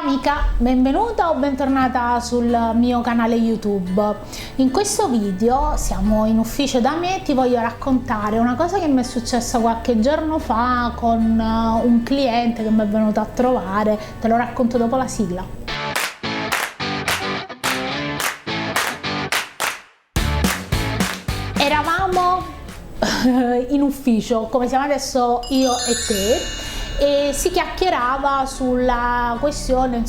amica, benvenuta o bentornata sul mio canale YouTube. In questo video siamo in ufficio da me e ti voglio raccontare una cosa che mi è successa qualche giorno fa con un cliente che mi è venuto a trovare. Te lo racconto dopo la sigla. Eravamo in ufficio come siamo adesso io e te e si chiacchierava sulla questione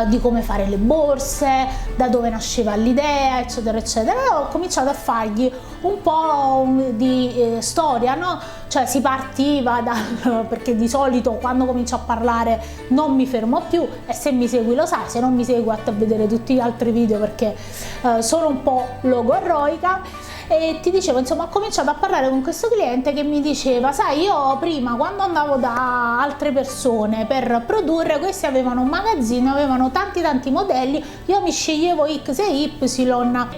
di come fare le borse, da dove nasceva l'idea, eccetera eccetera. E ho cominciato a fargli un po' di storia, no? Cioè si partiva perché di solito quando comincio a parlare non mi fermo più, e se mi segui lo sai, se non mi segui vattene a vedere tutti gli altri video perché sono un po' logorroica. E ti dicevo, ho cominciato a parlare con questo cliente che mi diceva: sai, io prima quando andavo da altre persone per produrre, questi avevano un magazzino, avevano tanti modelli, io mi sceglievo X e Y,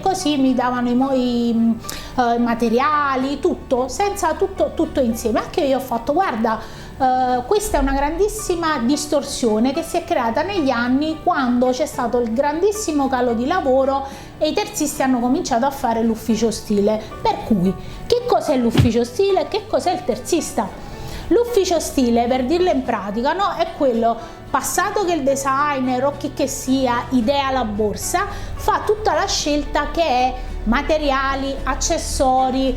così mi davano i materiali, tutto insieme. Anche io ho fatto, guarda, questa è una grandissima distorsione che si è creata negli anni quando c'è stato il grandissimo calo di lavoro e i terzisti hanno cominciato a fare l'ufficio stile. Per cui, che cos'è l'ufficio stile e che cos'è il terzista? L'ufficio stile, per dirla in pratica, no, è quello, passato che il designer o chi che sia idea la borsa, fa tutta la scelta che è materiali, accessori,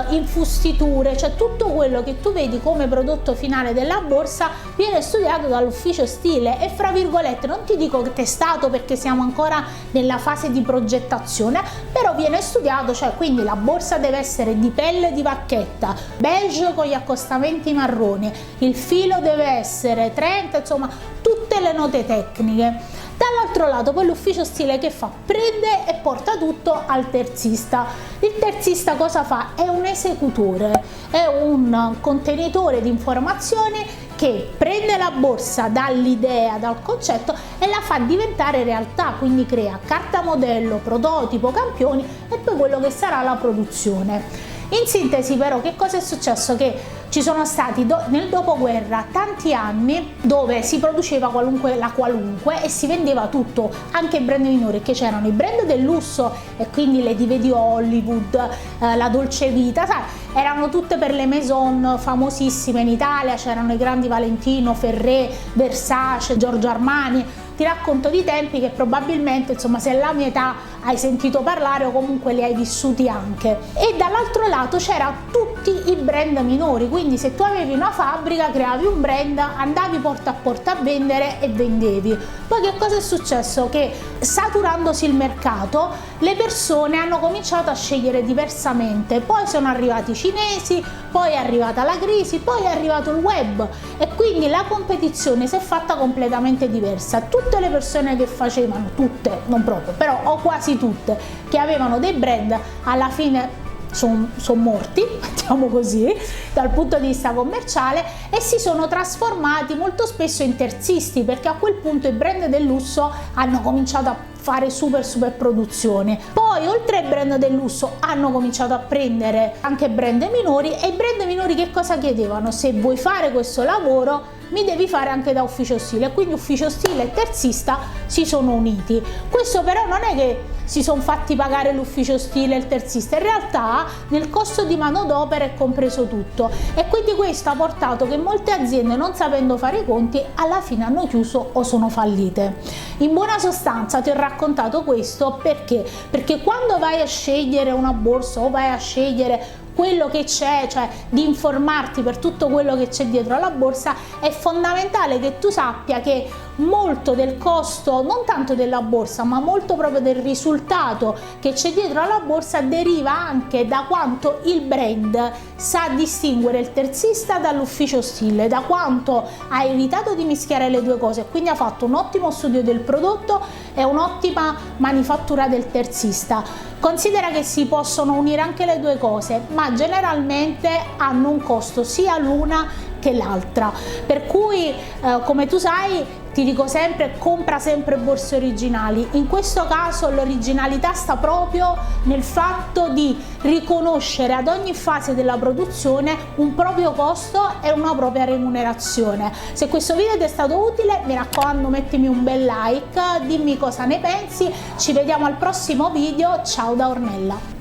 infustiture, cioè tutto quello che tu vedi come prodotto finale della borsa viene studiato dall'ufficio stile e, fra virgolette, non ti dico testato perché siamo ancora nella fase di progettazione, però viene studiato, cioè quindi la borsa deve essere di pelle di vacchetta, beige con gli accostamenti marroni, il filo deve essere 30, tutte le note tecniche. Dall'altro lato poi l'ufficio stile che fa? Prende e porta tutto al terzista. Il terzista cosa fa? È un esecutore, è un contenitore di informazioni che prende la borsa dall'idea, dal concetto e la fa diventare realtà, quindi crea carta modello, prototipo, campioni e poi quello che sarà la produzione. In sintesi però che cosa è successo? Che ci sono stati nel dopoguerra tanti anni dove si produceva la qualunque e si vendeva tutto, anche i brand minori, che c'erano i brand del lusso e quindi le dive di Hollywood, la Dolce Vita, sai, erano tutte per le maison famosissime in Italia, c'erano i grandi Valentino, Ferré, Versace, Giorgio Armani. Ti racconto di tempi che probabilmente, se alla mia età hai sentito parlare o comunque li hai vissuti anche. E dall'altro lato c'era tutti i brand minori, quindi se tu avevi una fabbrica, creavi un brand, andavi porta a porta a vendere e vendevi. Poi che cosa è successo? Che saturandosi il mercato, le persone hanno cominciato a scegliere diversamente, poi sono arrivati i cinesi, poi è arrivata la crisi, poi è arrivato il web e quindi la competizione si è fatta completamente diversa. Tutte le persone che facevano, tutte, non proprio, però o quasi tutte, che avevano dei brand, alla fine sono morti, mettiamo così, dal punto di vista commerciale, e si sono trasformati molto spesso in terzisti, perché a quel punto i brand del lusso hanno cominciato a fare super produzioni. Poi oltre ai brand del lusso hanno cominciato a prendere anche brand minori, e i brand minori che cosa chiedevano? Se vuoi fare questo lavoro mi devi fare anche da ufficio stile, quindi ufficio stile e terzista si sono uniti. Questo però non è che si sono fatti pagare l'ufficio stile e il terzista, in realtà nel costo di manodopera è compreso tutto, e quindi questo ha portato che molte aziende, non sapendo fare i conti, alla fine hanno chiuso o sono fallite. In buona sostanza ti ho raccontato questo perché quando vai a scegliere una borsa o vai a scegliere quello che c'è, cioè di informarti per tutto quello che c'è dietro alla borsa, è fondamentale che tu sappia che molto del costo, non tanto della borsa, ma molto proprio del risultato che c'è dietro alla borsa, deriva anche da quanto il brand sa distinguere il terzista dall'ufficio stile, da quanto ha evitato di mischiare le due cose, quindi ha fatto un ottimo studio del prodotto e un'ottima manifattura del terzista. Considera che si possono unire anche le due cose, ma generalmente hanno un costo sia l'una che l'altra, per cui come tu sai ti dico sempre, compra sempre borse originali. In questo caso l'originalità sta proprio nel fatto di riconoscere ad ogni fase della produzione un proprio costo e una propria remunerazione. Se questo video ti è stato utile, mi raccomando, mettimi un bel like, dimmi cosa ne pensi, ci vediamo al prossimo video, ciao da Ornella.